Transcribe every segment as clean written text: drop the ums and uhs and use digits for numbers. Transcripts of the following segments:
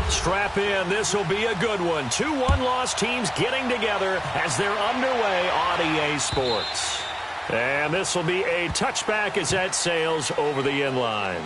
Strap in. This will be a good one. 2-1 loss teams getting together as they're underway on EA Sports. And this will be a touchback as that sails over the inline.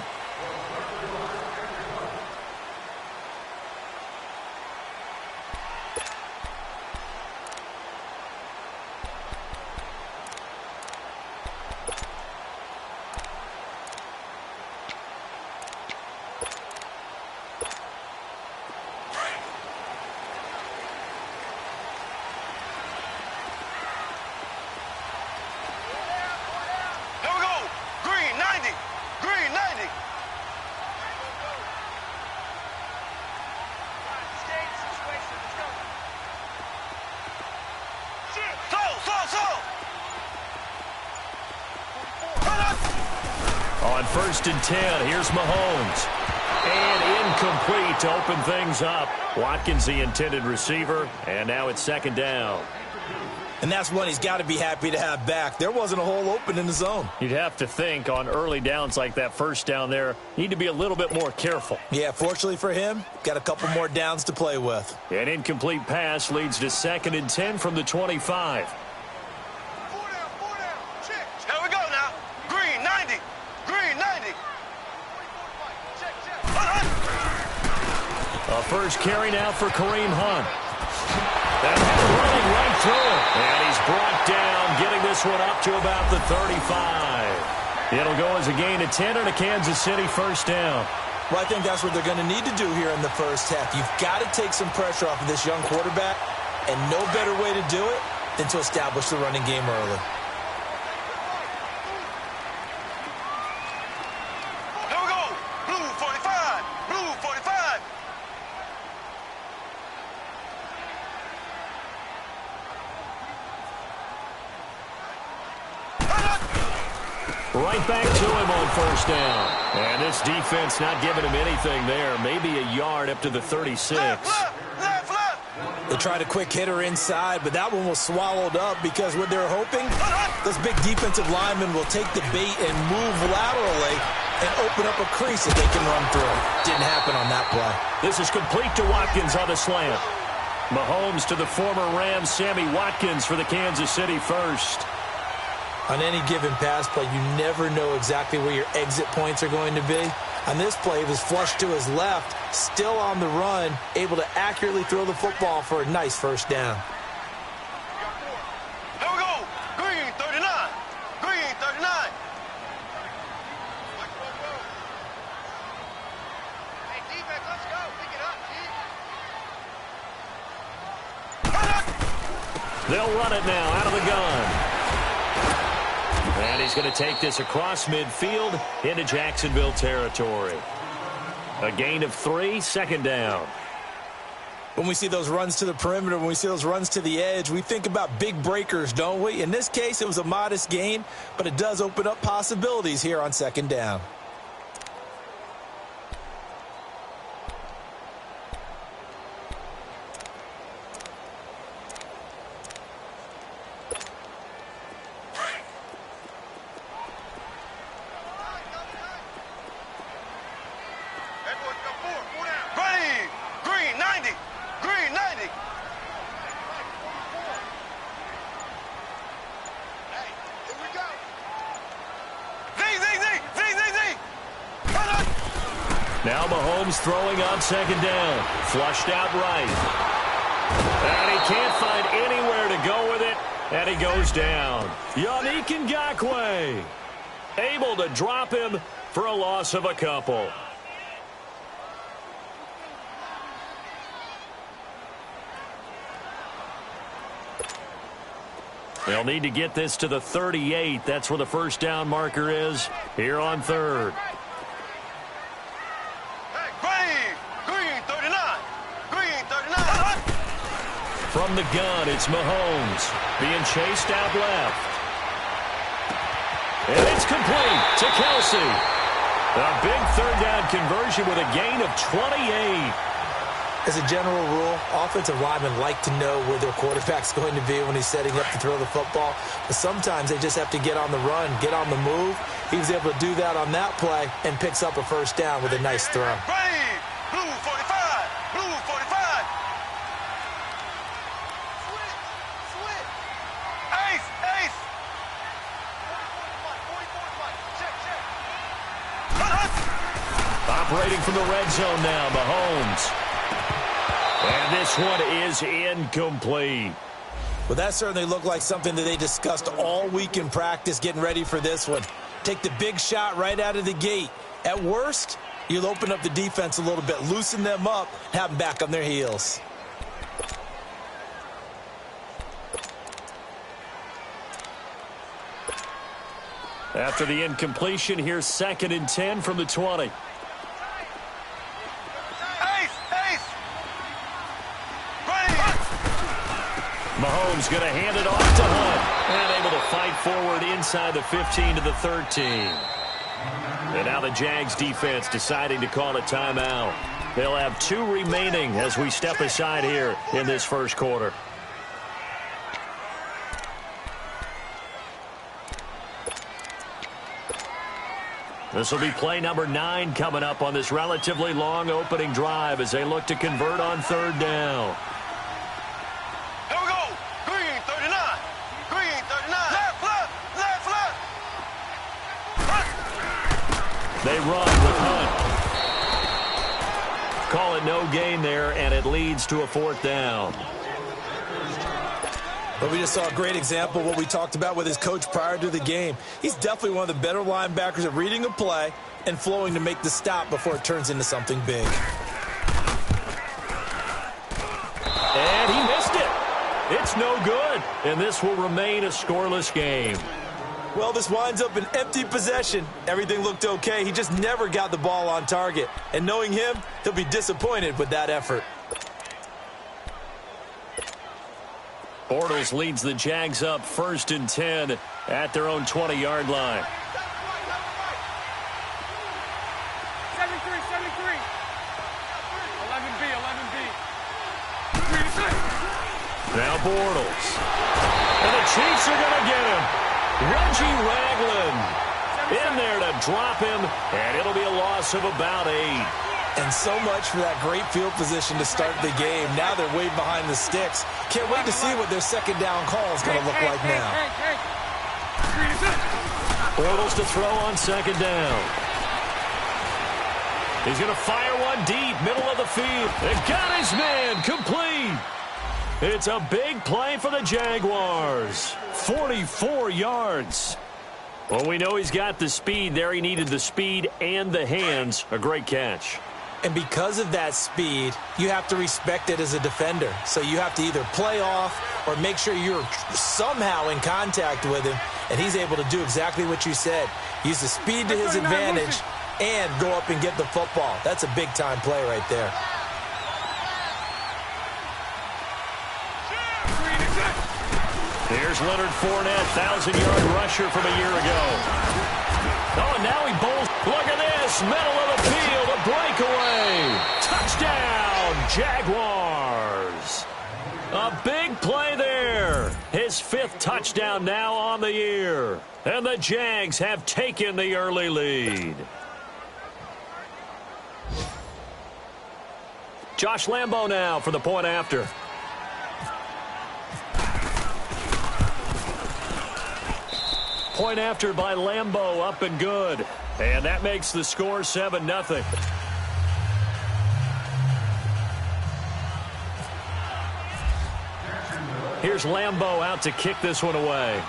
On 1st and 10, here's Mahomes. And incomplete to open things up. Watkins, the intended receiver, and now it's 2nd down. And that's one he's got to be happy to have back. There wasn't a hole open in the zone. You'd have to think on early downs like that 1st down there, need to be a little bit more careful. Yeah, fortunately for him, got a couple more downs to play with. An incomplete pass leads to 2nd and 10 from the 25. A first carry now for Kareem Hunt. And running right through it. And he's brought down, getting this one up to about the 35. It'll go as a gain of 10 and a Kansas City 1st down. Well, I think that's what they're going to need to do here in the first half. You've got to take some pressure off of this young quarterback, and no better way to do it than to establish the running game early. Right back to him on 1st down. And this defense not giving him anything there. Maybe a yard up to the 36. They tried a quick hitter inside, but that one was swallowed up because what they're hoping, those big defensive linemen will take the bait and move laterally and open up a crease that they can run through. Didn't happen on that play. This is complete to Watkins on the slant. Mahomes to the former Rams, Sammy Watkins for the Kansas City first. On any given pass play, you never know exactly where your exit points are going to be. On this play, he was flushed to his left, still on the run, able to accurately throw the football for a nice 1st down. Here we go. Green 39. Green 39. Hey, defense, let's go. Pick it up, They'll run it now out of the gun. And he's going to take this across midfield into Jacksonville territory. A gain of 3, 2nd down. When we see those runs to the perimeter, when we see those runs to the edge, we think about big breakers, don't we? In this case, it was a modest gain, but it does open up possibilities here on 2nd down. Now Mahomes throwing on 2nd down. Flushed out right. And he can't find anywhere to go with it. And he goes down. Yannick Ngakoue able to drop him for a loss of a couple. They'll need to get this to the 38. That's where the 1st down marker is here on 3rd. From the gun, it's Mahomes being chased out left. And it's complete to Kelsey. A big 3rd down conversion with a gain of 28. As a general rule, offensive linemen like to know where their quarterback's going to be when he's setting up to throw the football. But sometimes they just have to get on the run, get on the move. He was able to do that on that play and picks up a 1st down with a nice throw. Blue 45. Operating from the red zone now, Mahomes. And this one is incomplete. Well, that certainly looked like something that they discussed all week in practice getting ready for this one. Take the big shot right out of the gate. At worst, you'll open up the defense a little bit, loosen them up, have them back on their heels. After the incompletion, here's 2nd and 10 from the 20. Mahomes going to hand it off to Hunt. And able to fight forward inside the 15 to the 13. And now the Jags defense deciding to call a timeout. They'll have 2 remaining as we step aside here in this first quarter. This will be play number 9 coming up on this relatively long opening drive as they look to convert on 3rd down. Here we go. Green 39. Green 39. Left, left, left, left. They run with Hunt. Call it no gain there, and it leads to a 4th down. But we just saw a great example of what we talked about with his coach prior to the game. He's definitely one of the better linebackers at reading a play and flowing to make the stop before it turns into something big. And he missed it. It's no good, and this will remain a scoreless game. Well, this winds up an empty possession. Everything looked okay. He just never got the ball on target. And knowing him, he'll be disappointed with that effort. Bortles leads the Jags up 1st and 10 at their own 20-yard line. 73. 11B. Now Bortles. And the Chiefs are going to get him. Reggie Ragland in there to drop him, and it'll be a loss of about 8. And so much for that great field position to start the game. Now they're way behind the sticks. Can't wait to see what their 2nd down call is going to look like now. Bortles to throw on 2nd down. He's going to fire one deep, middle of the field. They got his man, complete. It's a big play for the Jaguars. 44 yards. Well, we know he's got the speed there. He needed the speed and the hands. A great catch. And because of that speed, you have to respect it as a defender. So you have to either play off or make sure you're somehow in contact with him. And he's able to do exactly what you said. Use the speed to his advantage and go up and get the football. That's a big-time play right there. Here's Leonard Fournette, 1,000-yard rusher from a year ago. Oh, and now he bowls. Look at this. Middle of the field, a breakaway. Touchdown, Jaguars. A big play there. His 5th touchdown now on the year. And the Jags have taken the early lead. Josh Lambo now for the point after. Point after by Lambo, up and good. And that makes the score 7-0. Here's Lambo out to kick this one away.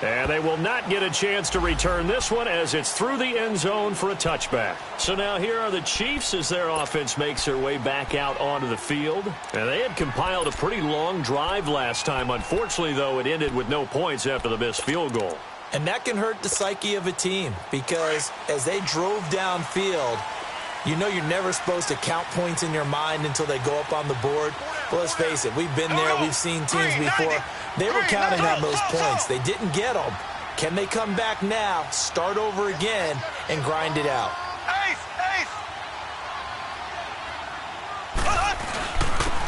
And they will not get a chance to return this one as it's through the end zone for a touchback. So now here are the Chiefs as their offense makes their way back out onto the field. And they had compiled a pretty long drive last time. Unfortunately, though, it ended with no points after the missed field goal. And that can hurt the psyche of a team because as they drove downfield, you know you're never supposed to count points in your mind until they go up on the board. Well, let's face it, we've been there, we've seen teams before. They were counting on those points. They didn't get them. Can they come back now, start over again, and grind it out?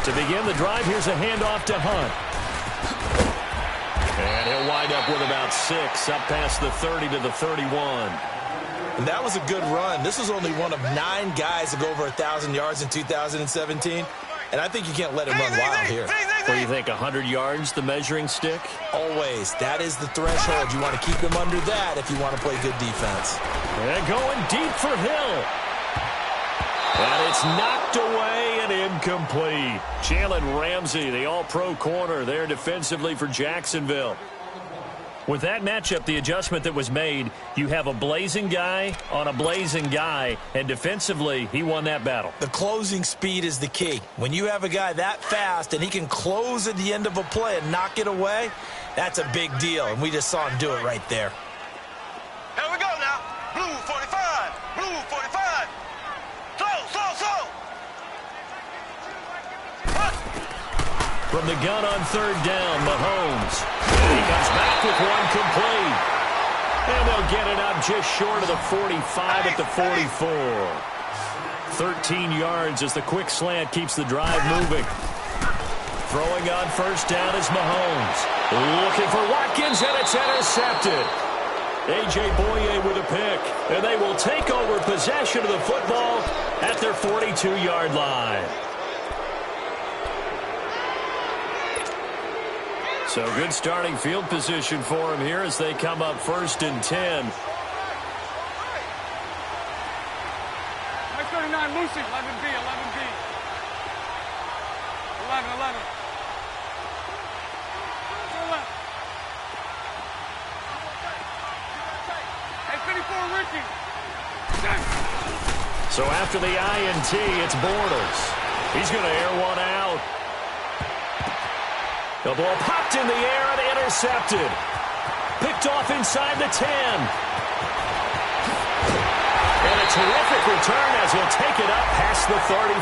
To begin the drive, here's a handoff to Hunt. And he'll wind up with about 6, up past the 30 to the 31. And that was a good run. This was only one of 9 guys to go over 1,000 yards in 2017. And I think you can't let him run wild here. What do you think, 100 yards, the measuring stick? Always. That is the threshold. You want to keep them under that if you want to play good defense. And going deep for Hill. And it's knocked away and incomplete. Jalen Ramsey, the all-pro corner there defensively for Jacksonville. With that matchup, the adjustment that was made, you have a blazing guy on a blazing guy, and defensively, he won that battle. The closing speed is the key. When you have a guy that fast and he can close at the end of a play and knock it away, that's a big deal, and we just saw him do it right there. Here we go now. Blue 45. Blue 45. Slow. From the gun on third down, Mahomes. And he comes back with one complete. And they'll get it up just short of the 45 at the 44. 13 yards as the quick slant keeps the drive moving. Throwing on first down is Mahomes. Looking for Watkins, and it's intercepted. A.J. Boye with a pick. And they will take over possession of the football at their 42-yard line. So good starting field position for him here as they come up first and 10. Nice 39, Lucy, 11B. 11. Hey, 54, Ricky. So after the INT, it's Bortles. He's going to air one out. The ball popped in the air and intercepted. Picked off inside the 10. And a terrific return as he'll take it up past the 35.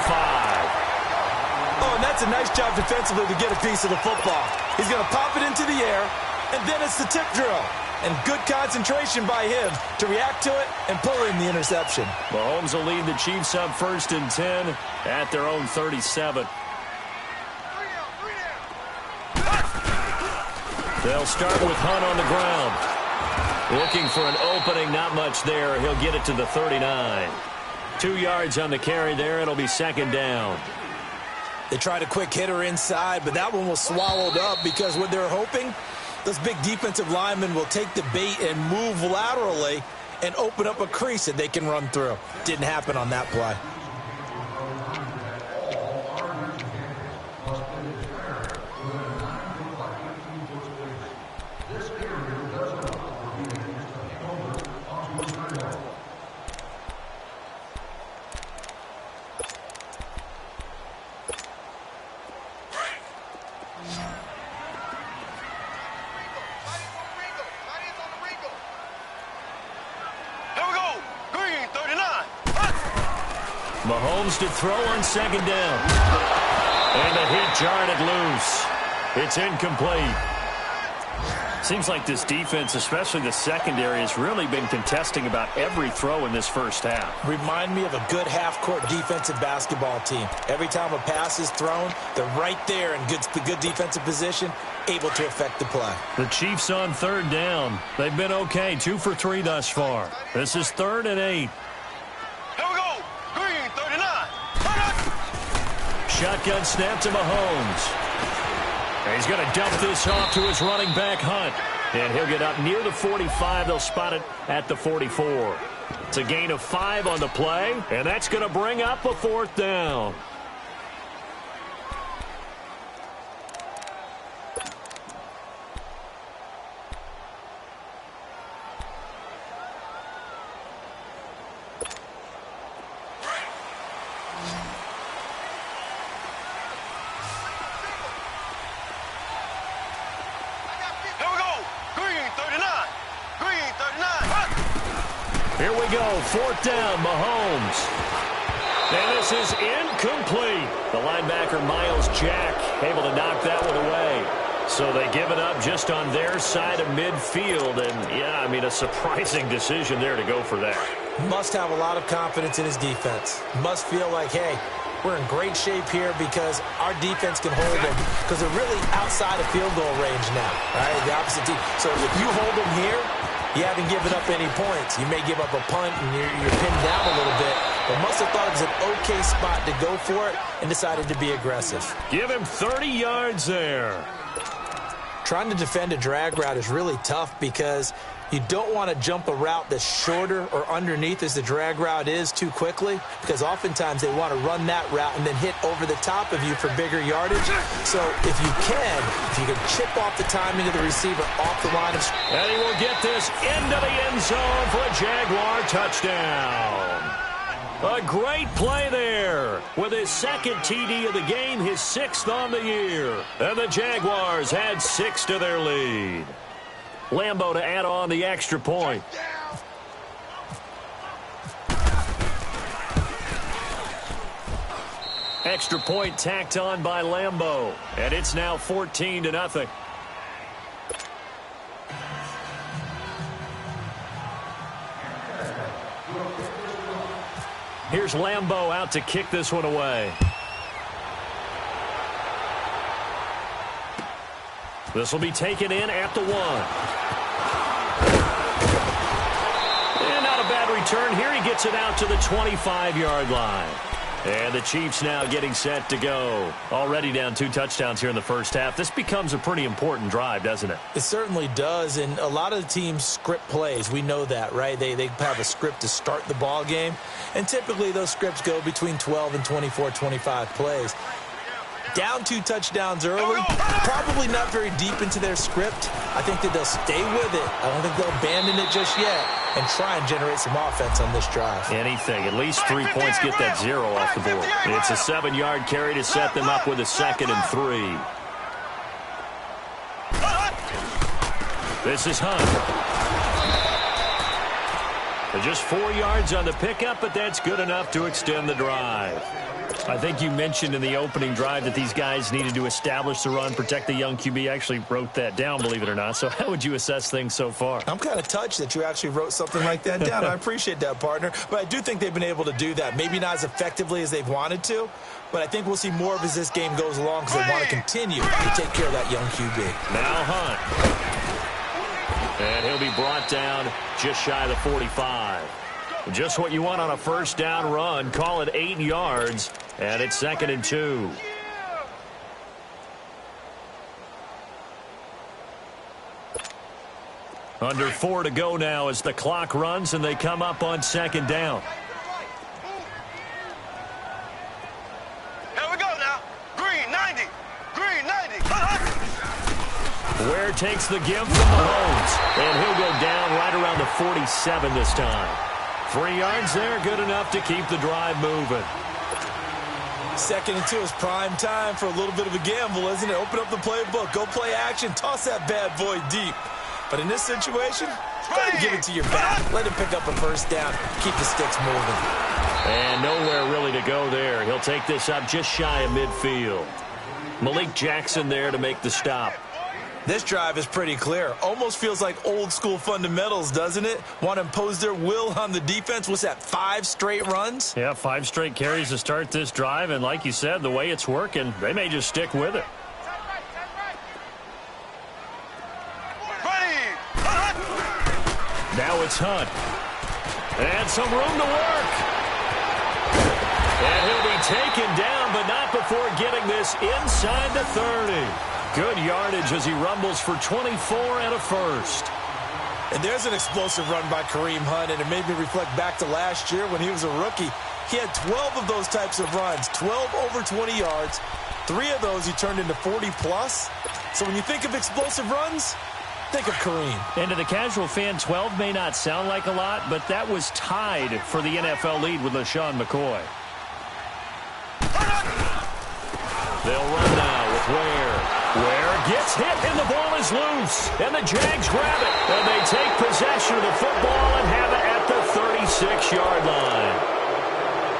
Oh, and that's a nice job defensively to get a piece of the football. He's going to pop it into the air, and then it's the tip drill. And good concentration by him to react to it and pull in the interception. Mahomes will lead the Chiefs up first and 10 at their own 37. They'll start with Hunt on the ground. Looking for an opening, not much there. He'll get it to the 39. 2 yards on the carry there. It'll be second down. They tried a quick hitter inside, but that one was swallowed up because what they're hoping, those big defensive linemen will take the bait and move laterally and open up a crease that they can run through. Didn't happen on that play. Mahomes to throw on second down. And the hit jarred it loose. It's incomplete. Seems like this defense, especially the secondary, has really been contesting about every throw in this first half. Remind me of a good half-court defensive basketball team. Every time a pass is thrown, they're right there in good defensive position, able to affect the play. The Chiefs on third down. They've been okay, 2 for 3 thus far. This is 3rd and 8. Shotgun snap to Mahomes. And he's going to dump this off to his running back, Hunt. And he'll get up near the 45. They'll spot it at the 44. It's a gain of 5 on the play, and that's going to bring up a 4th down. Here we go, 4th down, Mahomes. And this is incomplete. The linebacker, Miles Jack, able to knock that one away. So they give it up just on their side of midfield. And, yeah, I mean, a surprising decision there to go for that. Must have a lot of confidence in his defense. Must feel like, hey, we're in great shape here because our defense can hold them. Because they're really outside of field goal range now, right? The opposite team. So if you hold them here, you haven't given up any points. You may give up a punt and you're pinned down a little bit. but must have thought it was an okay spot to go for it and decided to be aggressive. Give him 30 yards there. Trying to defend a drag route is really tough because you don't want to jump a route that's shorter or underneath as the drag route is too quickly, because oftentimes they want to run that route and then hit over the top of you for bigger yardage. So if you can chip off the timing of the receiver off the line of scrimmage. And he will get this into the end zone for a Jaguar touchdown. A great play there with his second TD of the game, his 6th on the year. And the Jaguars add 6 to their lead. Lambo to add on the extra point. Extra point tacked on by Lambo. And it's now 14-0. Here's Lambo out to kick this one away. This will be taken in at the 1. And not a bad return here. He gets it out to the 25-yard line. And the Chiefs now getting set to go. Already down 2 touchdowns here in the first half. This becomes a pretty important drive, doesn't it? It certainly does, and a lot of the teams script plays. We know that, right? They have a script to start the ball game, and typically those scripts go between 12 and 24, 25 plays. Down 2 touchdowns early, probably not very deep into their script. I think that they'll stay with it. I don't think they'll abandon it just yet and try and generate some offense on this drive. Anything. At least 3 points, get that 0 off the board. It's a 7-yard carry to set them up with a 2nd and 3. This is Hunt. Just 4 yards on the pickup, but that's good enough to extend the drive. I think you mentioned in the opening drive that these guys needed to establish the run, protect the young QB. I actually wrote that down, believe it or not. So how would you assess things so far? I'm kind of touched that you actually wrote something like that down. I appreciate that, partner. But I do think they've been able to do that. Maybe not as effectively as they've wanted to, but I think we'll see more of as this game goes along because they want to continue to take care of that young QB. Now Hunt. And he'll be brought down just shy of the 45. Just what you want on a first down run. Call it 8 yards. And it's 2nd and 2. Under 4 to go now as the clock runs and they come up on 2nd down. Here we go now. Green 90. Green 90. Ware takes the give from Mahomes. And he'll go down right around the 47 this time. 3 yards there, good enough to keep the drive moving. 2nd and 2 is prime time for a little bit of a gamble, isn't it? Open up the playbook, go play action, toss that bad boy deep. But in this situation, go ahead and give it to your back. Let him pick up a first down, keep the sticks moving. And nowhere really to go there. He'll take this up just shy of midfield. Malik Jackson there to make the stop. This drive is pretty clear. Almost feels like old school fundamentals, doesn't it? Want to impose their will on the defense. What's that, 5 straight runs? Yeah, 5 straight carries to start this drive. And like you said, the way it's working, they may just stick with it. Now it's Hunt. And some room to work. And he'll be taken down, but not before getting this inside the 30. Good yardage as he rumbles for 24 and a first. And there's an explosive run by Kareem Hunt, and it made me reflect back to last year when he was a rookie. He had 12 of those types of runs, 12 over 20 yards. 3 of those he turned into 40-plus. So when you think of explosive runs, think of Kareem. And to the casual fan, 12 may not sound like a lot, but that was tied for the NFL lead with LaShawn McCoy. They'll run now with Ware. Ware gets hit and the ball is loose. And the Jags grab it. And they take possession of the football and have it at the 36-yard line.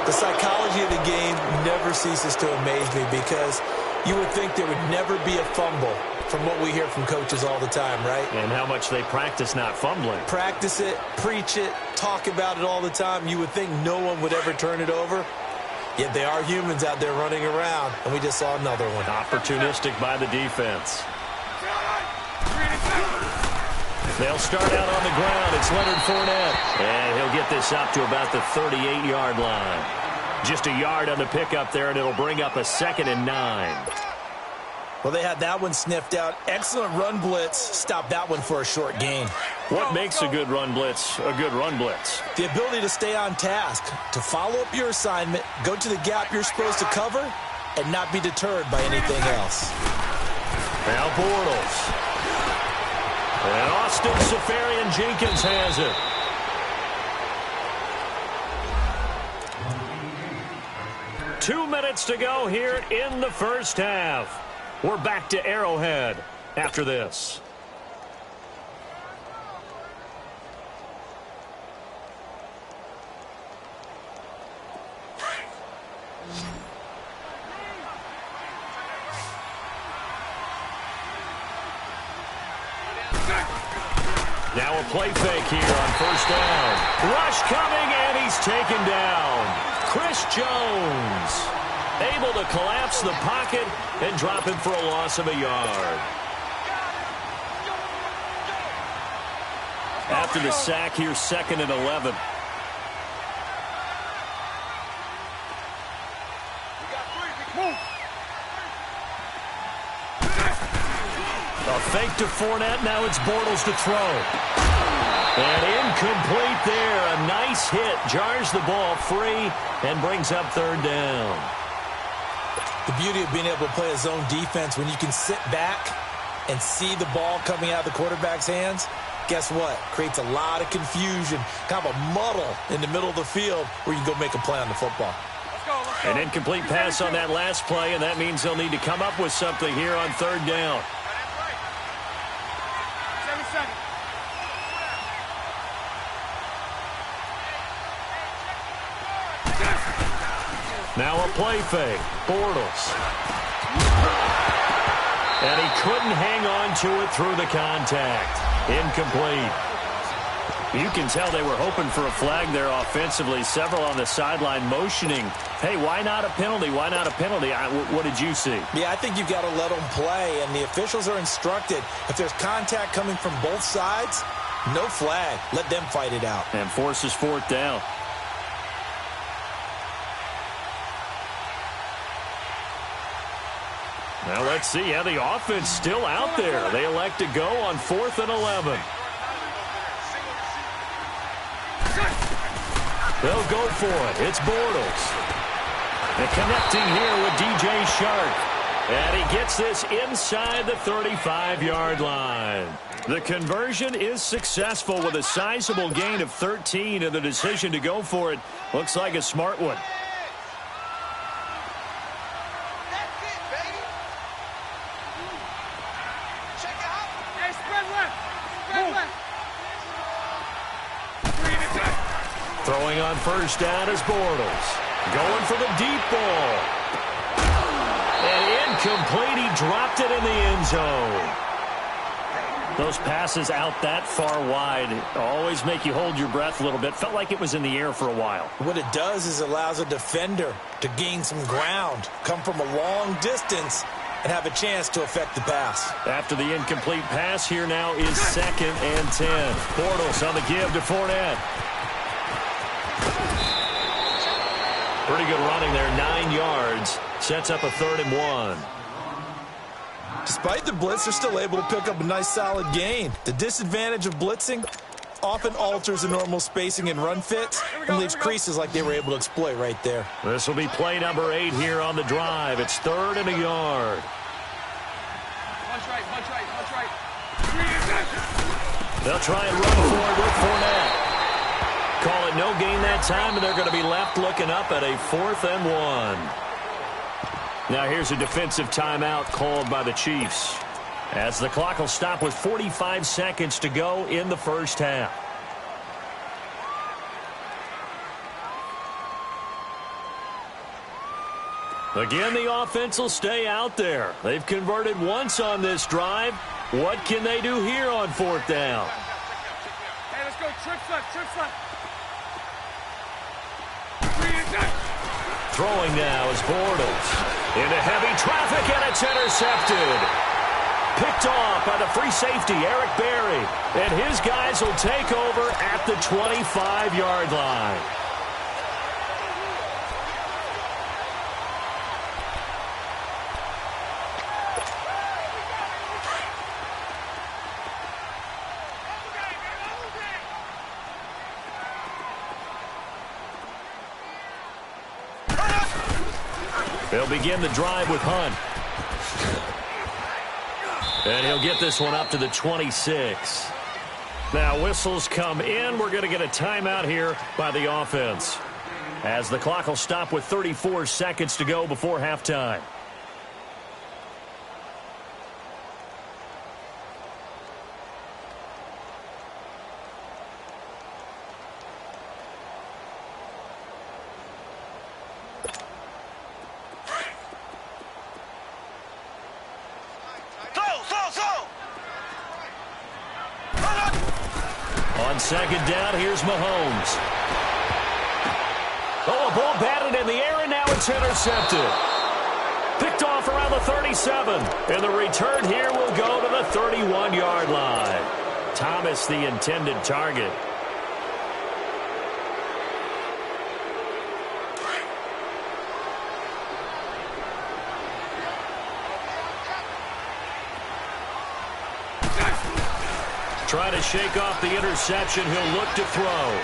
The psychology of the game never ceases to amaze me because you would think there would never be a fumble from what we hear from coaches all the time, right? And how much they practice not fumbling. Practice it, preach it, talk about it all the time. You would think no one would ever turn it over. Yet they are humans out there running around, and we just saw another one. Opportunistic by the defense. They'll start out on the ground. It's Leonard Fournette. And he'll get this up to about the 38-yard line. Just a yard on the pickup there, and it'll bring up a 2nd and 9. Well, they had that one sniffed out. Excellent run blitz. Stop that one for a short gain. What makes a good run blitz a good run blitz? The ability to stay on task, to follow up your assignment, go to the gap you're supposed to cover, and not be deterred by anything else. Now Bortles. And Austin Seferian-Jenkins has it. Two minutes to go here in the first half. We're back to Arrowhead after this. Now a play fake here on first down. Rush coming, and he's taken down. Chris Jones able to collapse the pocket and drop him for a loss of a yard. After the sack, here's 2nd and 11. A fake to Fournette. Now it's Bortles to throw. And incomplete there. A nice hit. Jars the ball free and brings up 3rd down. The beauty of being able to play a zone defense when you can sit back and see the ball coming out of the quarterback's hands, guess what? Creates a lot of confusion, kind of a muddle in the middle of the field where you can go make a play on the football. Let's go. An incomplete pass on that last play, and that means they'll need to come up with something here on 3rd down. 7 seconds. Now a play fake. Bortles. And he couldn't hang on to it through the contact. Incomplete. You can tell they were hoping for a flag there offensively. Several on the sideline motioning, hey, why not a penalty? Why not a penalty? What did you see? Yeah, I think you've got to let them play, and the officials are instructed. If there's contact coming from both sides, no flag. Let them fight it out. And forces 4th down. Now let's see how the offense still out there. They elect to go on 4th and 11. They'll go for it. It's Bortles. And connecting here with DJ Shark. And he gets this inside the 35-yard line. The conversion is successful with a sizable gain of 13, and the decision to go for it looks like a smart one. Throwing on first down is Bortles. Going for the deep ball. And incomplete. He dropped it in the end zone. Those passes out that far wide always make you hold your breath a little bit. Felt like it was in the air for a while. What it does is it allows a defender to gain some ground, come from a long distance, and have a chance to affect the pass. After the incomplete pass, here now is 2nd and 10. Bortles on the give to Fournette. Pretty good running there, 9 yards. Sets up a 3rd and 1. Despite the blitz, they're still able to pick up a nice solid gain. The disadvantage of blitzing often alters the normal spacing and run fits and leaves creases like they were able to exploit right there. This will be play number 8 here on the drive. It's 3rd and a yard. Punch right. They'll try and run for it with Fournette. Call it no gain that time, and they're going to be left looking up at a 4th and 1. Now here's a defensive timeout called by the Chiefs, as the clock will stop with 45 seconds to go in the first half. Again, the offense will stay out there. They've converted once on this drive. What can they do here on 4th down? Hey, let's go. Trips left. Throwing now is Bortles. Into heavy traffic, and it's intercepted. Picked off by the free safety, Eric Berry. And his guys will take over at the 25-yard line. They'll begin the drive with Hunt. And he'll get this one up to the 26. Now whistles come in. We're going to get a timeout here by the offense, as the clock will stop with 34 seconds to go before halftime. On second down, here's Mahomes. Oh, a ball batted in the air, and now it's intercepted. Picked off around the 37. And the return here will go to the 31-yard line. Thomas, the intended target. Trying to shake off the interception. He'll look to throw.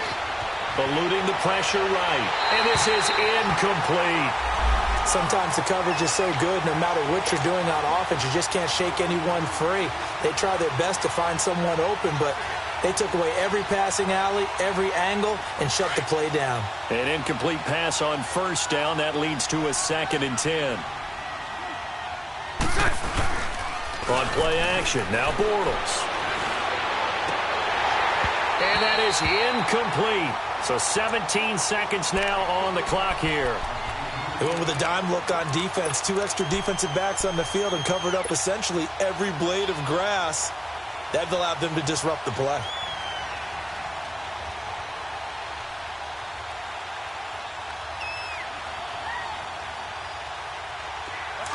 Eluding the pressure right. And this is incomplete. Sometimes the coverage is so good, no matter what you're doing on offense, you just can't shake anyone free. They try their best to find someone open, but they took away every passing alley, every angle, and shut the play down. An incomplete pass on first down. That leads to a 2nd and 10. On play action, now Bortles. And that is incomplete. So 17 seconds now on the clock here. They went with a dime look on defense. 2 extra defensive backs on the field and covered up essentially every blade of grass. That allowed them to disrupt the play.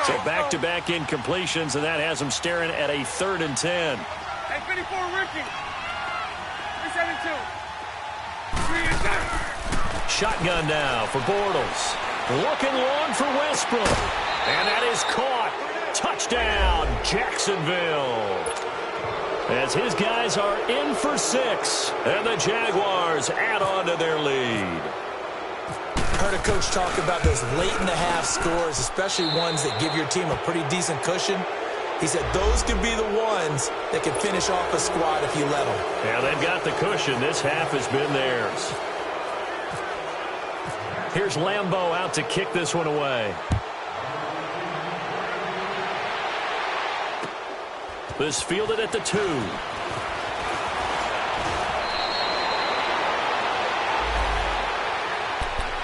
So back-to-back incompletions, and that has them staring at a 3rd and 10. Hey, 54, Ricky. Shotgun now for Bortles. Looking long for Westbrook. And that is caught. Touchdown, Jacksonville. As his guys are in for 6. And the Jaguars add on to their lead. Heard a coach talk about those late-in-the-half scores, especially ones that give your team a pretty decent cushion. He said those could be the ones that can finish off a squad if you let them. Yeah, they've got the cushion. This half has been theirs. Here's Lambeau out to kick this one away. This fielded at the 2.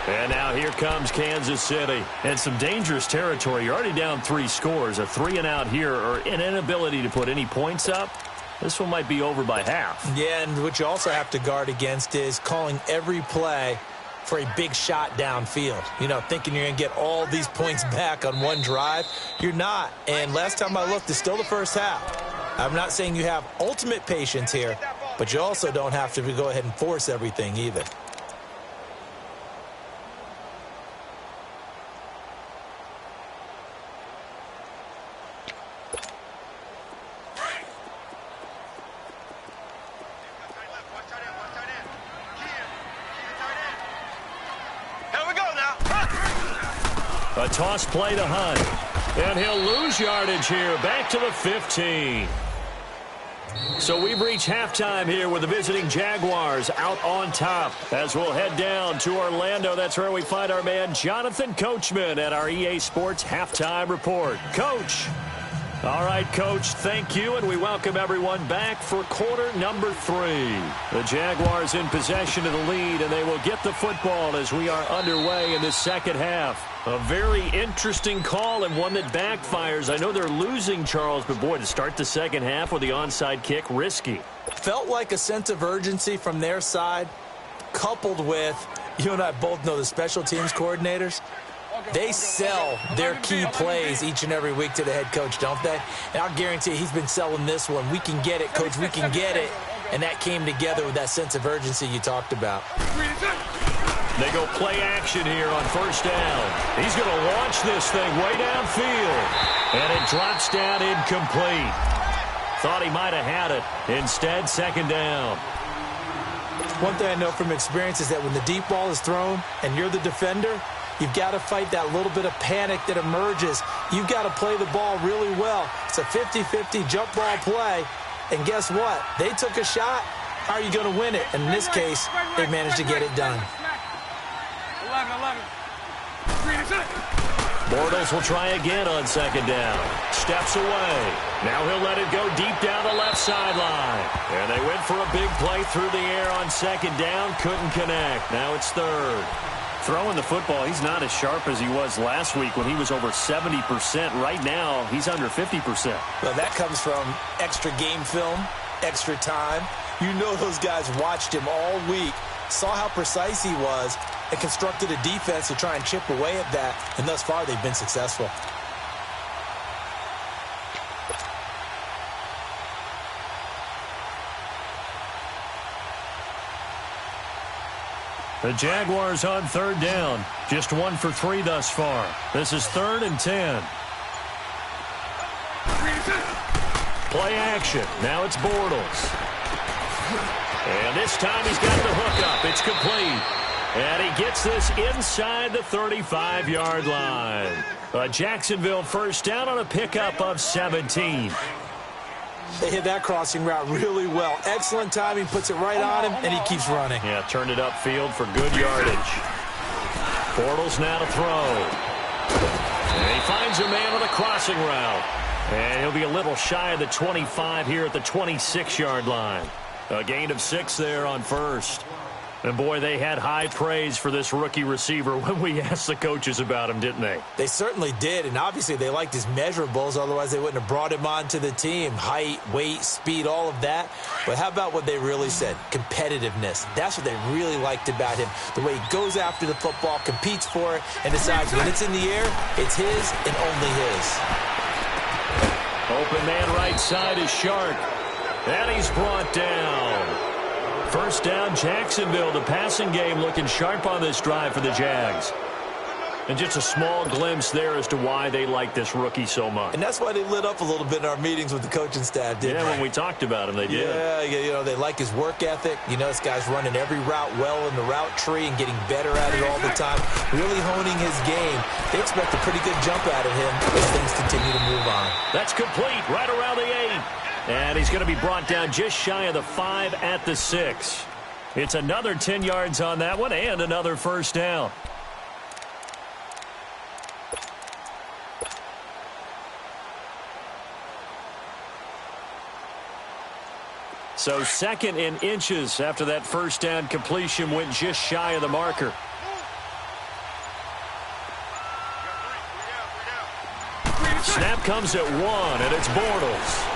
And now here comes Kansas City. And some dangerous territory. You're already down 3 scores. A 3-and-out here, or an inability to put any points up. This one might be over by half. Yeah, and what you also have to guard against is calling every play for a big shot downfield. You know, thinking you're going to get all these points back on one drive. You're not. And last time I looked, it's still the first half. I'm not saying you have ultimate patience here, but you also don't have to go ahead and force everything either. A toss play to Hunt. And he'll lose yardage here. Back to the 15. So we've reached halftime here with the visiting Jaguars out on top. As we'll head down to Orlando, that's where we find our man Jonathan Coachman at our EA Sports Halftime Report. Coach. All right, Coach, thank you, and we welcome everyone back for quarter number 3. The Jaguars in possession of the lead, and they will get the football as we are underway in the second half. A very interesting call and one that backfires. I know they're losing, Charles, but boy, to start the second half with the onside kick, risky. Felt like a sense of urgency from their side, coupled with, you and I both know the special teams coordinators. They sell their key plays each and every week to the head coach, don't they? And I'll guarantee you he's been selling this one. We can get it, coach, we can get it. And that came together with that sense of urgency you talked about. They go play action here on first down. He's going to launch this thing way downfield. And it drops down incomplete. Thought he might have had it. Instead, second down. One thing I know from experience is that when the deep ball is thrown and you're the defender, you've got to fight that little bit of panic that emerges. You've got to play the ball really well. It's a 50-50 jump ball play. And guess what? They took a shot. How are you going to win it? And in this case, they managed to get it done. 11. Bortles will try again on second down. Steps away. Now he'll let it go deep down the left sideline. And they went for a big play through the air on second down. Couldn't connect. Now it's third. Throwing the football, he's not as sharp as he was last week when he was over 70%. Right now, he's under 50%. Well, that comes from extra game film, extra time. You know those guys watched him all week, saw how precise he was, and constructed a defense to try and chip away at that. And thus far, they've been successful. The Jaguars on third down. Just 1 for 3 thus far. This is 3rd and 10. Play action. Now it's Bortles. And this time he's got the hook up. It's complete. And he gets this inside the 35-yard line. A Jacksonville first down on a pickup of 17. They hit that crossing route really well. Excellent timing, puts it right on him, and he keeps running. Yeah, turned it upfield for good yardage. Bortles now to throw. And he finds a man on a crossing route. And he'll be a little shy of the 25 here at the 26-yard line. A gain of 6 there on first. And, boy, they had high praise for this rookie receiver when we asked the coaches about him, didn't they? They certainly did, and obviously they liked his measurables. Otherwise, they wouldn't have brought him onto the team. Height, weight, speed, all of that. But how about what they really said? Competitiveness. That's what they really liked about him. The way he goes after the football, competes for it, and decides when it's in the air, it's his and only his. Open man right side is Sharp. And he's brought down. First down, Jacksonville. The passing game looking sharp on this drive for the Jags. And just a small glimpse there as to why they like this rookie so much. And that's why they lit up a little bit in our meetings with the coaching staff, didn't they? Yeah, when we talked about him, they did. Yeah, you know, they like his work ethic. You know, this guy's running every route well in the route tree and getting better at it all the time, really honing his game. They expect a pretty good jump out of him as things continue to move on. That's complete, right around the 8. And he's going to be brought down just shy of the 5 at the 6. It's another 10 yards on that one and another first down. So 2nd in inches after that first down completion went just shy of the marker. Snap comes at 1, and it's Bortles.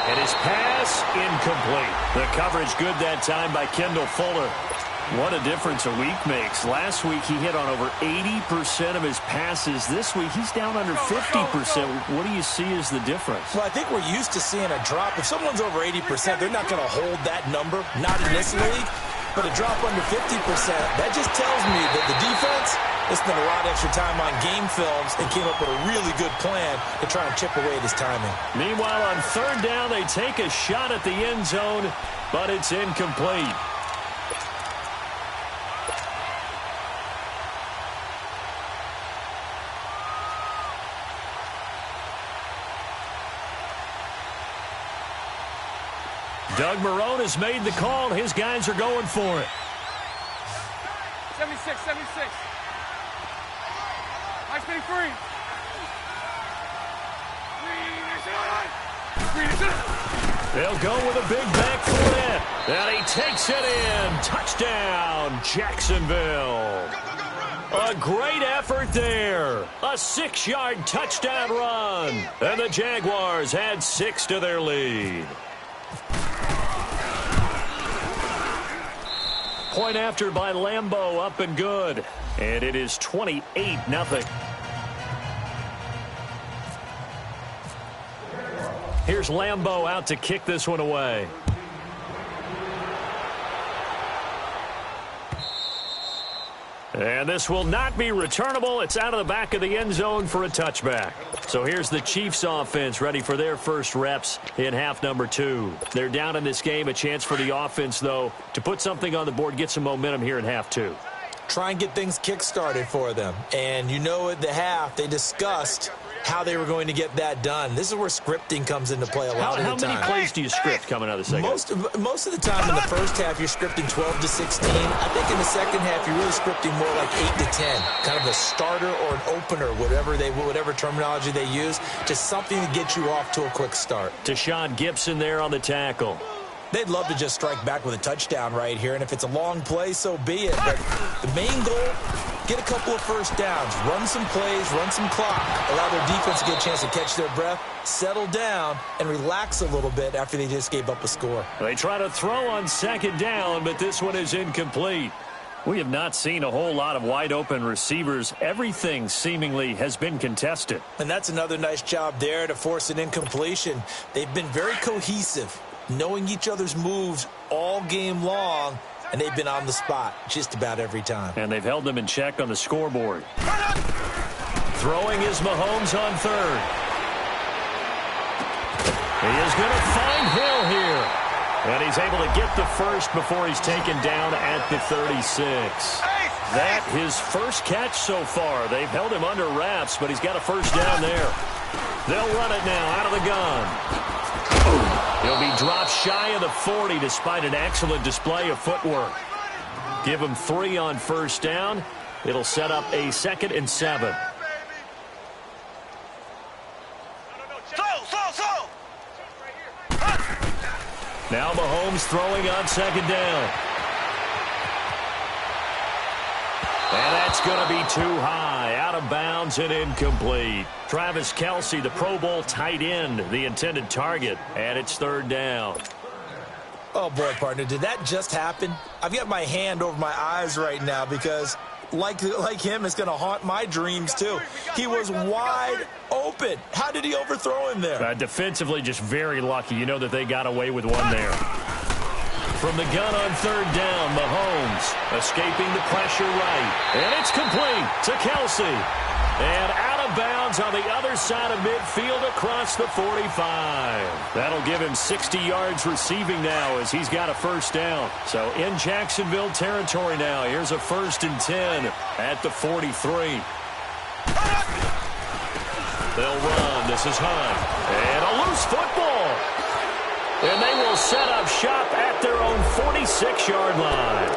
And his pass, incomplete. The coverage good that time by Kendall Fuller. What a difference a week makes. Last week he hit on over 80% of his passes. This week he's down under 50%. What do you see as the difference? Well, I think we're used to seeing a drop. If someone's over 80%, they're not going to hold that number, not in this league. But a drop under 50%, that just tells me that the defense has spent a lot of extra time on game films and came up with a really good plan to try and chip away at his timing. Meanwhile, on third down, they take a shot at the end zone, but it's incomplete. Doug Marrone has made the call. His guys are going for it. 76. Nice being free. They'll go with a big back foot. And he takes it in. Touchdown, Jacksonville. A great effort there. A 6-yard touchdown run. And the Jaguars add 6 to their lead. Point after by Lambeau, up and good. And it is 28-0. Here's Lambeau out to kick this one away. And this will not be returnable. It's out of the back of the end zone for a touchback. So here's the Chiefs offense ready for their first reps in half number 2. They're down in this game. A chance for the offense, though, to put something on the board, get some momentum here in half 2. Try and get things kick-started for them. And you know at the half, they discussed how they were going to get that done. This is where scripting comes into play a lot of the time. How many plays do you script coming out of the second? Most of the time in the first half, you're scripting 12 to 16. I think in the second half, you're really scripting more like 8 to 10. Kind of a starter or an opener, whatever terminology they use, just something to get you off to a quick start. Deshaun Gibson there on the tackle. They'd love to just strike back with a touchdown right here, and if it's a long play, so be it. But the main goal, get a couple of first downs, run some plays, run some clock, allow their defense to get a chance to catch their breath, settle down, and relax a little bit after they just gave up a score. They try to throw on second down, but this one is incomplete. We have not seen a whole lot of wide-open receivers. Everything seemingly has been contested. And that's another nice job there to force an incompletion. They've been very cohesive, knowing each other's moves all game long, and they've been on the spot just about every time. And they've held them in check on the scoreboard. Throwing is Mahomes on third. He is going to find Hill here. And he's able to get the first before he's taken down at the 36. That his first catch so far. They've held him under wraps, but he's got a first down there. They'll run it now out of the gun. He'll be dropped shy of the 40 despite an excellent display of footwork. Give him 3 on first down. It'll set up a 2nd and 7. Now Mahomes throwing on second down. And that's going to be too high, out of bounds and incomplete. Travis Kelce, the Pro Bowl tight end, the intended target, and it's third down. Oh, boy, partner, did that just happen? I've got my hand over my eyes right now because, like him, it's going to haunt my dreams, too. He was wide open. How did he overthrow him there? Defensively, just very lucky. You know that they got away with one there. From the gun on third down, Mahomes escaping the pressure right. And it's complete to Kelce. And out of bounds on the other side of midfield across the 45. That'll give him 60 yards receiving now as he's got a first down. So in Jacksonville territory now. Here's a 1st and 10 at the 43. They'll run. This is Hunt. And a loose football. And they will set up shop at their own 46-yard line.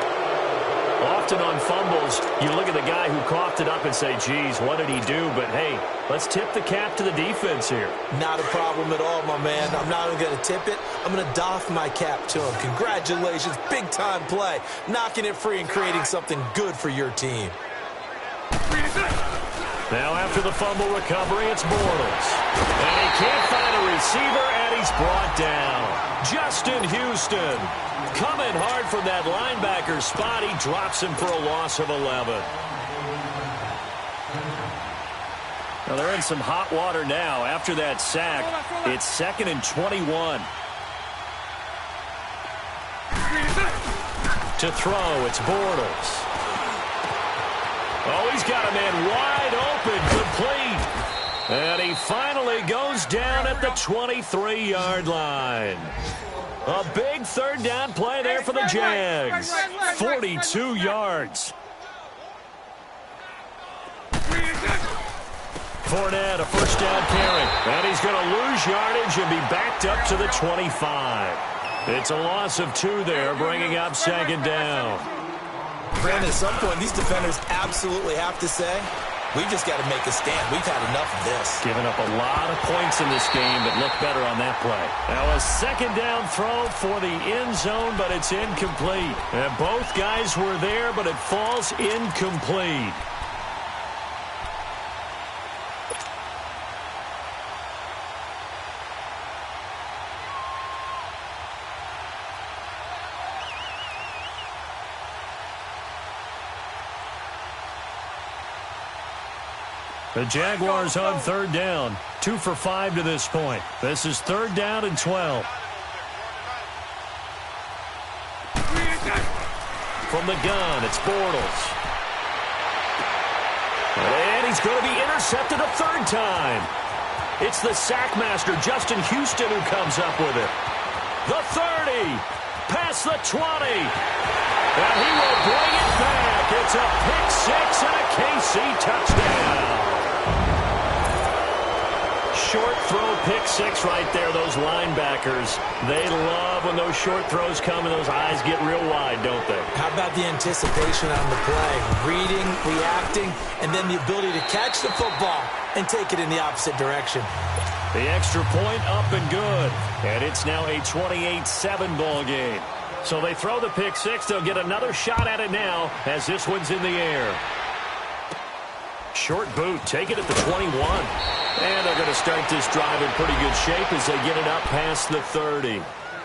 Often on fumbles, you look at the guy who coughed it up and say, geez, what did he do? But, hey, let's tip the cap to the defense here. Not a problem at all, my man. I'm not even going to tip it. I'm going to doff my cap to him. Congratulations. Big-time play. Knocking it free and creating something good for your team. Now after the fumble recovery, it's Bortles. And he can't find a receiver, and he's brought down. Justin Houston coming hard from that linebacker spot. He drops him for a loss of 11. Now they're in some hot water now after that sack. It's 2nd and 21. To throw, it's Bortles. Oh, he's got a man wide open, complete. And he finally goes down at the 23-yard line. A big third down play there for the Jags. 42 yards. Fournette, a first down carry. And he's going to lose yardage and be backed up to the 25. It's a loss of 2 there, bringing up 2nd down. Brandon, at some point, these defenders absolutely have to say, we've just got to make a stand. We've had enough of this. Giving up a lot of points in this game, but look better on that play. Now a 2nd down throw for the end zone, but it's incomplete. And both guys were there, but it falls incomplete. The Jaguars on third down. 2 for 5 to this point. This is third down and 12. From the gun, it's Bortles. And he's going to be intercepted a third time. It's the sackmaster, Justin Houston, who comes up with it. The 30, past the 20. And he will bring it back. It's a pick six and a KC touchdown. Short throw pick six right there. Those linebackers, they love when those short throws come and those eyes get real wide, don't they? How about the anticipation on the play? Reading, reacting, and then the ability to catch the football and take it in the opposite direction. The extra point up and good. And it's now a 28-7 ball game. So they throw the pick six. They'll get another shot at it now as this one's in the air. Short boot, take it at the 21. And they're going to start this drive in pretty good shape as they get it up past the 30.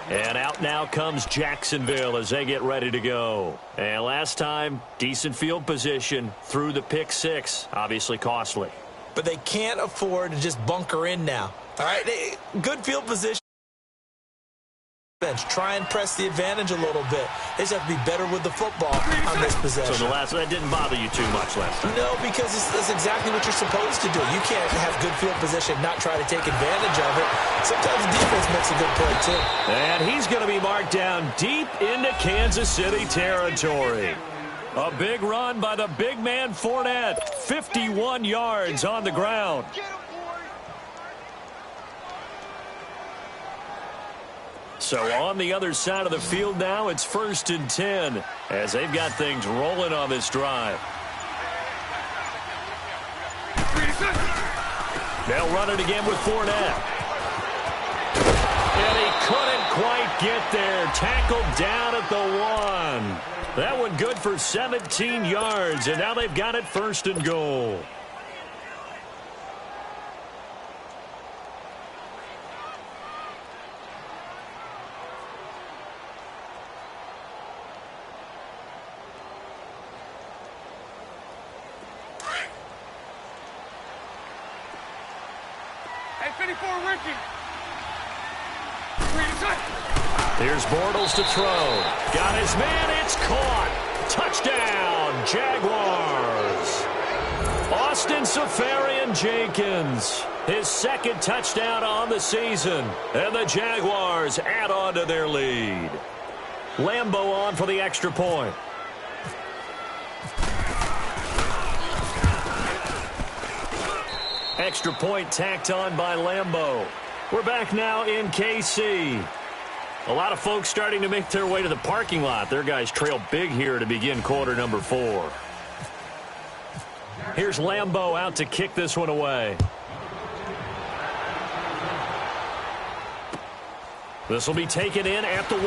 And out now comes Jacksonville as they get ready to go. And last time, decent field position through the pick six. Obviously costly. But they can't afford to just bunker in now. All right, good field position. Try and press the advantage a little bit. They just have to be better with the football on this possession. So that didn't bother you too much last time? No, because that's exactly what you're supposed to do. You can't have good field position, not try to take advantage of it. Sometimes the defense makes a good play, too. And he's going to be marked down deep into Kansas City territory. A big run by the big man Fournette. 51 yards on the ground. So on the other side of the field now, it's 1st and 10 as they've got things rolling on this drive. They'll run it again with Fournette. And he couldn't quite get there. Tackled down at the 1. That one good for 17 yards, and now they've got it 1st and goal. Here's Bortles to throw. Got his man. It's caught. Touchdown, Jaguars. Austin Seferian-Jenkins, his 2nd touchdown on the season. And the Jaguars add on to their lead. Lambeau on for the extra point. Extra point tacked on by Lambeau. We're back now in KC. A lot of folks starting to make their way to the parking lot. Their guys trail big here to begin quarter number 4. Here's Lambeau out to kick this one away. This will be taken in at the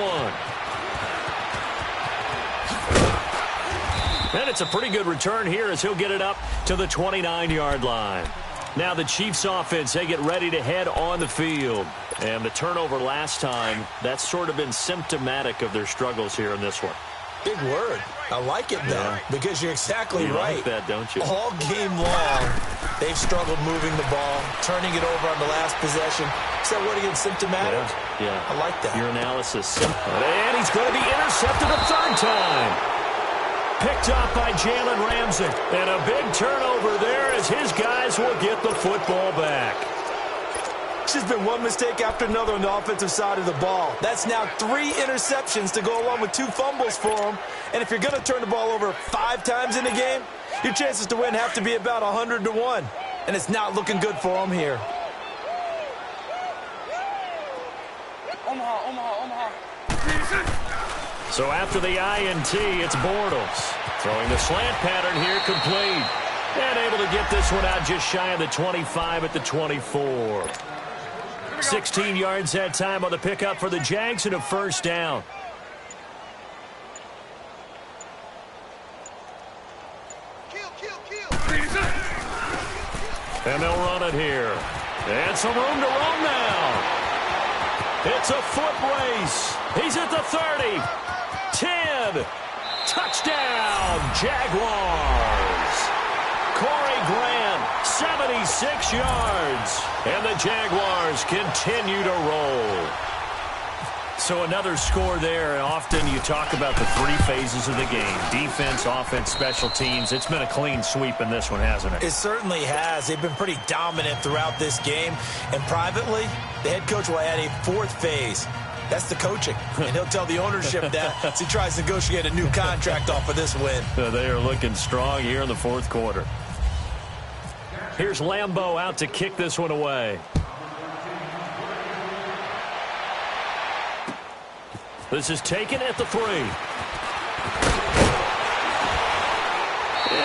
1. And it's a pretty good return here as he'll get it up to the 29-yard line. Now the Chiefs offense, they get ready to head on the field. And the turnover last time, that's sort of been symptomatic of their struggles here in this one. Big word. I like it, though, because you're exactly right. You like that, don't you? All game long, they've struggled moving the ball, turning it over on the last possession. Is that word again, symptomatic? Yeah. I like that. Your analysis. And he's going to be intercepted a 3rd time. Picked up by Jalen Ramsey. And a big turnover there as his guys will get the football back. It's just been one mistake after another on the offensive side of the ball. That's now 3 interceptions to go along with 2 fumbles for him. And if you're going to turn the ball over 5 times in a game, your chances to win have to be about 100 to 1. And it's not looking good for him here. Omaha. So after the INT, it's Bortles. Throwing the slant pattern here, complete. And able to get this one out just shy of the 25 at the 24. 16 yards that time on the pickup for the Jags and a 1st down. And they'll run it here. And some room to run now. It's a foot race. He's at the 30. 10. Touchdown, Jaguars. Corey Grant 76 yards. And the Jaguars continue to roll. So another score there, and often you talk about the three phases of the game: defense, offense, special teams. It's been a clean sweep in this one, hasn't it? It certainly has. They've been pretty dominant throughout this game. And privately, the head coach will add a fourth phase. That's the coaching. And he'll tell the ownership that as he tries to negotiate a new contract off of this win. They are looking strong here in the fourth quarter. Here's Lambeau out to kick this one away. This is taken at the 3. And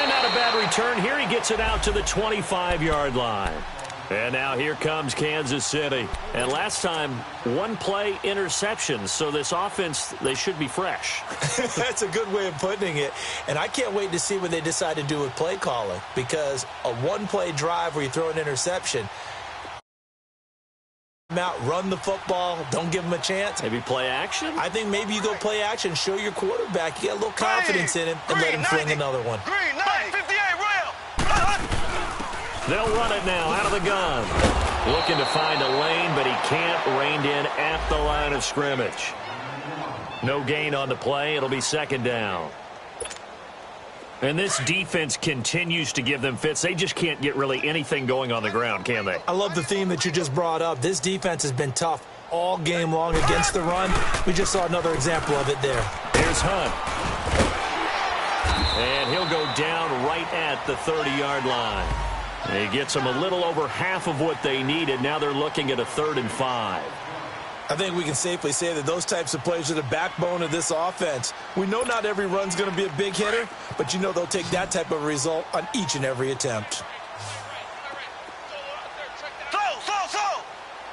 not a bad return here. He gets it out to the 25-yard line. And now here comes Kansas City. And last time, one play interception. So this offense, they should be fresh. That's a good way of putting it. And I can't wait to see what they decide to do with play calling. Because a one-play drive where you throw an interception, out, run the football, don't give him a chance. Maybe play action? I think maybe you go play action, show your quarterback, you get a little confidence in him, and let him fling another one. Green 90, 58 rail. They'll run it now out of the gun. Looking to find a lane, but he can't. Reined in at the line of scrimmage. No gain on the play. It'll be second down. And this defense continues to give them fits. They just can't get really anything going on the ground, can they? I love the theme that you just brought up. This defense has been tough all game long against the run. We just saw another example of it there. Here's Hunt. And he'll go down right at the 30-yard line. He gets them a little over half of what they needed. Now they're looking at a 3rd and 5. I think we can safely say that those types of plays are the backbone of this offense. We know not every run's going to be a big hitter, but you know they'll take that type of result on each and every attempt. Slow.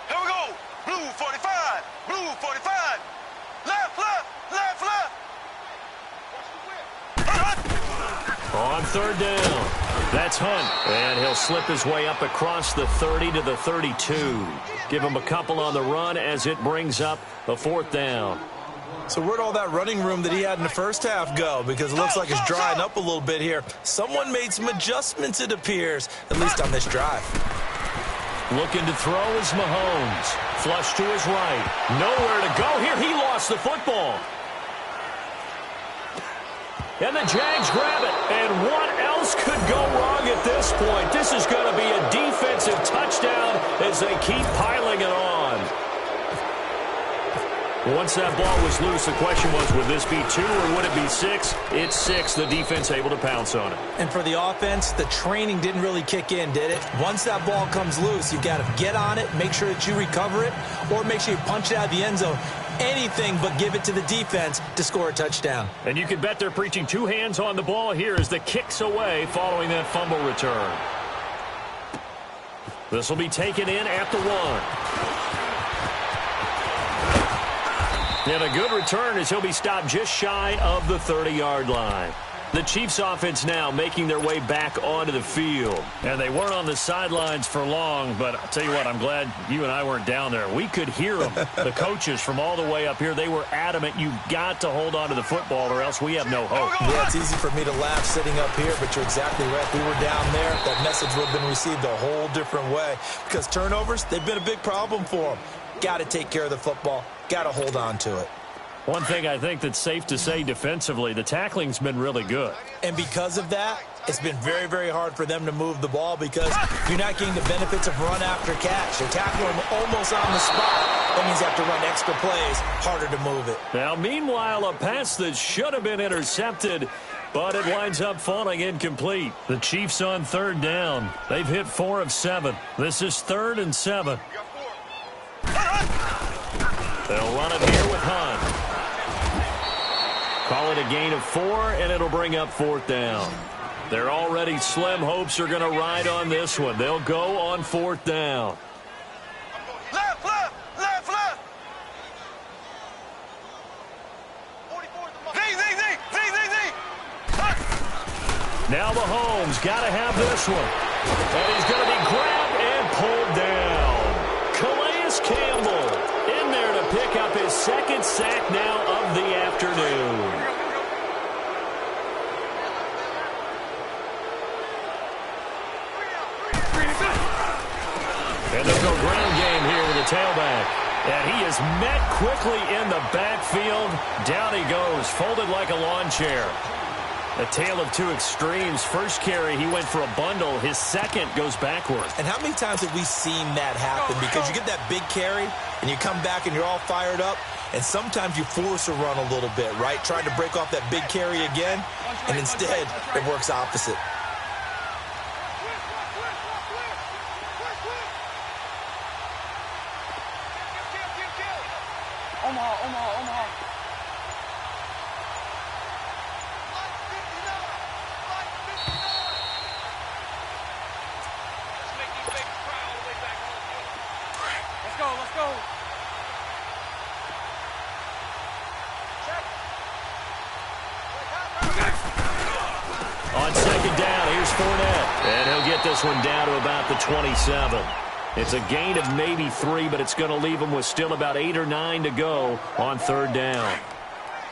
Here we go. Blue 45. Blue 45. Left. On 3rd down. That's Hunt. And he'll slip his way up across the 30 to the 32. Give him a couple on the run as it brings up a 4th down. So where'd all that running room that he had in the first half go? Because it looks like it's drying up a little bit here. Someone made some adjustments, it appears, at least on this drive. Looking to throw is Mahomes. Flush to his right. Nowhere to go here. He lost the football. And the Jags grab it. And what else could go wrong at this point? This is going to be a defensive touchdown as they keep piling it on. Once that ball was loose, the question was, would this be 2 or would it be 6? It's 6. The defense able to pounce on it. And for the offense, the training didn't really kick in, did it? Once that ball comes loose, you've got to get on it, make sure that you recover it, or make sure you punch it out of the end zone. Anything but give it to the defense to score a touchdown. And you can bet they're preaching 2 hands on the ball here as the kick's away following that fumble return. This will be taken in at the 1. And a good return as he'll be stopped just shy of the 30-yard line. The Chiefs offense now making their way back onto the field. And they weren't on the sidelines for long, but I'll tell you what, I'm glad you and I weren't down there. We could hear them, the coaches from all the way up here. They were adamant, you've got to hold on to the football or else we have no hope. Yeah, it's easy for me to laugh sitting up here, but you're exactly right. If we were down there, that message would have been received a whole different way. Because turnovers, they've been a big problem for them. Got to take care of the football. Got to hold on to it. One thing I think that's safe to say defensively, the tackling's been really good. And because of that, it's been very, very hard for them to move the ball because you're not getting the benefits of run after catch. They're tackling them almost on the spot. That means you have to run extra plays, harder to move it. Now, meanwhile, a pass that should have been intercepted, but it winds up falling incomplete. The Chiefs on 3rd down. They've hit 4 of 7. This is 3rd and 7. They'll run it here with Hunt. Call it a gain of 4, and it'll bring up 4th down. They're already slim hopes are going to ride on this one. They'll go on 4th down. Left. Now Mahomes got to have this one. And he's going to be grabbed and pulled down. Calais Campbell in there to pick up his 2nd sack now of the afternoon. tailback. And he is met quickly in the backfield. Down he goes, folded like a lawn chair. A tale of two extremes. First carry, he went for a bundle. His second goes backward. And how many times have we seen that happen? Because you get that big carry, and you come back and you're all fired up, and sometimes you force a run a little bit, right? Trying to break off that big carry again, and instead it works opposite. Omaha. Let's go. On second down, here's Fournette. And he'll get this one down to about the 27. It's a gain of maybe 3, but it's going to leave him with still about 8 or 9 to go on third down.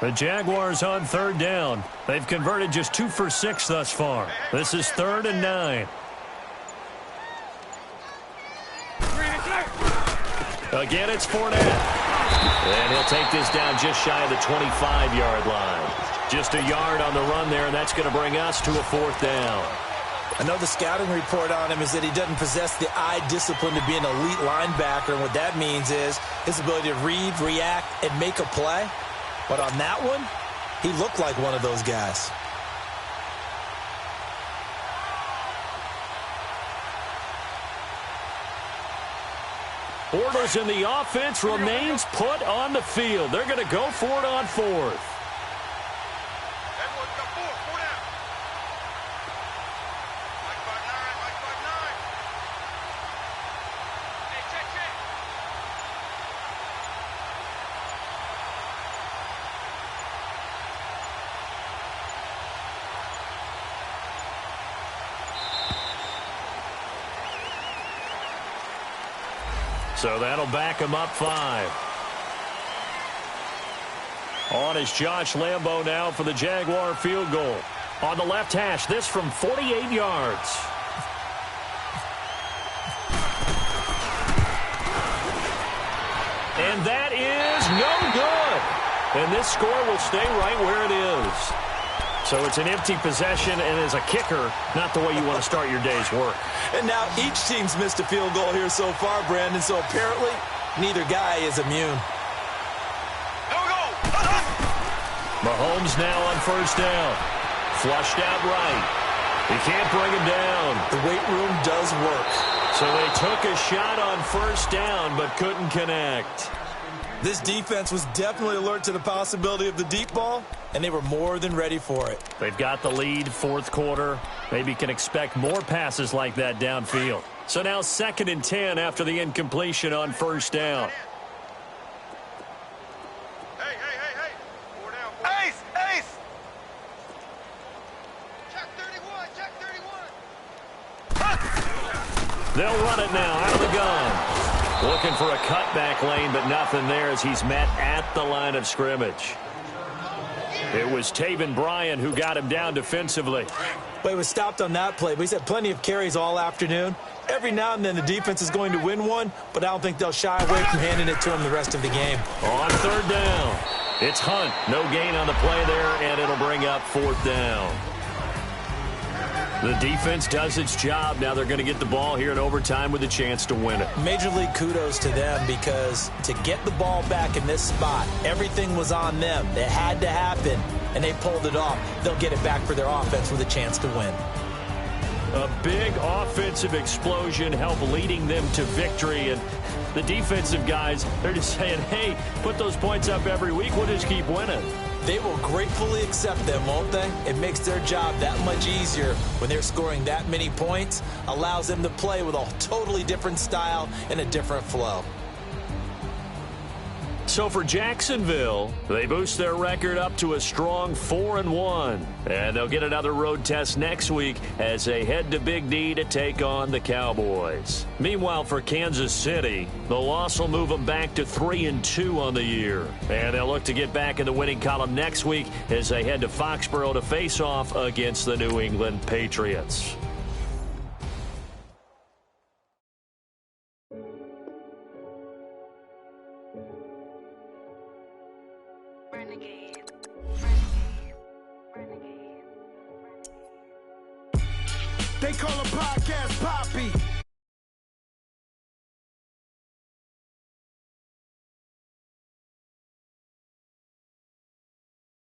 The Jaguars on third down. They've converted just 2 for 6 thus far. This is 3rd and 9. Again, it's Fournette. And he'll take this down just shy of the 25-yard line. Just a yard on the run there, and that's going to bring us to a 4th down. I know the scouting report on him is that he doesn't possess the eye discipline to be an elite linebacker, and what that means is his ability to read, react, and make a play. But on that one, he looked like one of those guys. Bortles in the offense remains put on the field. They're going to go for it on 4th. Everyone's got 4 down. Mike 5-9. Hey, check. So that'll back him up 5. On is Josh Lambo now for the Jaguar field goal. On the left hash, this from 48 yards. And that is no good. And this score will stay right where it is. So it's an empty possession, and as a kicker, not the way you want to start your day's work. And now each team's missed a field goal here so far, Brandon, so apparently neither guy is immune. Here we go. Mahomes now on first down. Flushed out right. He can't bring him down. The weight room does work. So they took a shot on first down but couldn't connect. This defense was definitely alert to the possibility of the deep ball, and they were more than ready for it. They've got the lead, 4th quarter. Maybe can expect more passes like that downfield. So now 2nd and 10 after the incompletion on first down. Hey. 4 down. Ace. Check 31. They'll run it now out of the gun. Looking for a cutback lane, but nothing there as he's met at the line of scrimmage. It was Taven Bryan who got him down defensively. Well, he was stopped on that play, but he's had plenty of carries all afternoon. Every now and then the defense is going to win one, but I don't think they'll shy away from handing it to him the rest of the game. On third down, it's Hunt. No gain on the play there, and it'll bring up 4th down. The defense does its job. Now they're going to get the ball here in overtime with a chance to win it. Major league kudos to them because to get the ball back in this spot, everything was on them. It had to happen, and they pulled it off. They'll get it back for their offense with a chance to win. A big offensive explosion helped leading them to victory. And the defensive guys, they're just saying, hey, put those points up every week. We'll just keep winning. They will gratefully accept them, won't they? It makes their job that much easier when they're scoring that many points, allows them to play with a totally different style and a different flow. So for Jacksonville, they boost their record up to a strong 4-1. And they'll get another road test next week as they head to Big D to take on the Cowboys. Meanwhile, for Kansas City, the loss will move them back to 3-2 on the year. And they'll look to get back in the winning column next week as they head to Foxborough to face off against the New England Patriots. Renegade. They call a podcast Poppy.